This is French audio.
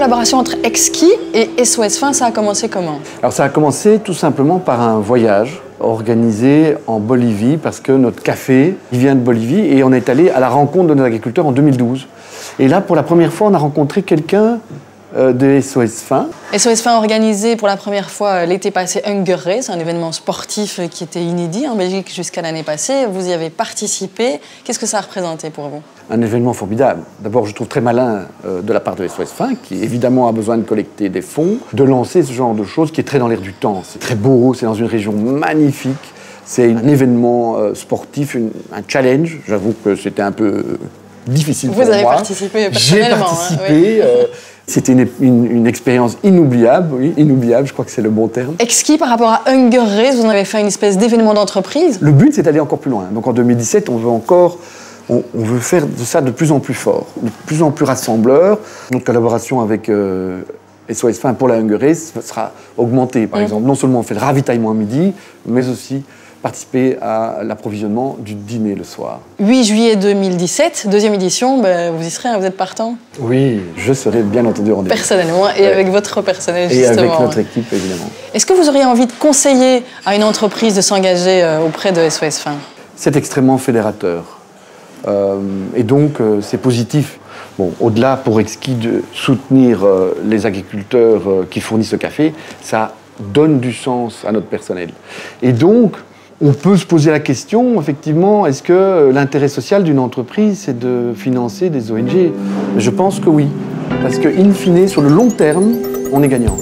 collaboration entre Exquis et SOS Fin, ça a commencé comment? Alors ça a commencé tout simplement par un voyage organisé en Bolivie parce que notre café, il vient de Bolivie et on est allé à la rencontre de nos agriculteurs en 2012. Et là, pour la première fois, on a rencontré quelqu'un de SOS Fin. SOS Fin a organisé pour la première fois l'été passé Hunger Race, un événement sportif qui était inédit en Belgique jusqu'à l'année passée. Vous y avez participé. Qu'est-ce que ça a représenté pour vous? Un événement formidable. D'abord, je trouve très malin de la part de SOS Fin, qui évidemment a besoin de collecter des fonds, de lancer ce genre de choses qui est très dans l'air du temps. C'est très beau, c'est dans une région magnifique. C'est un événement sportif, un challenge. J'avoue que c'était un peu difficile pour moi. Vous avez participé personnellement. J'ai participé. C'était une expérience inoubliable, oui, inoubliable, je crois que c'est le bon terme. Exquis, par rapport à Hunger Race, vous en avez fait une espèce d'événement d'entreprise. Le but, c'est d'aller encore plus loin. Donc en 2017, on veut faire de ça de plus en plus fort, de plus en plus rassembleur. Notre collaboration avec SOS Fin pour la Hunger Race sera augmentée. Par exemple, non seulement on fait le ravitaillement à midi, mais aussi participer à l'approvisionnement du dîner le soir. 8 juillet 2017, deuxième édition, vous y serez, vous êtes partant? Oui, je serai bien entendu rendez-vous. Personnellement et avec votre personnel, justement. Et avec notre équipe, évidemment. Est-ce que vous auriez envie de conseiller à une entreprise de s'engager auprès de SOS Fin? C'est extrêmement fédérateur. Et donc, c'est positif. Bon, au-delà, pour Exquis, de soutenir les agriculteurs qui fournissent le café, ça donne du sens à notre personnel. Et donc, on peut se poser la question, effectivement, est-ce que l'intérêt social d'une entreprise, c'est de financer des ONG? Je pense que oui. Parce que, in fine, sur le long terme, on est gagnant.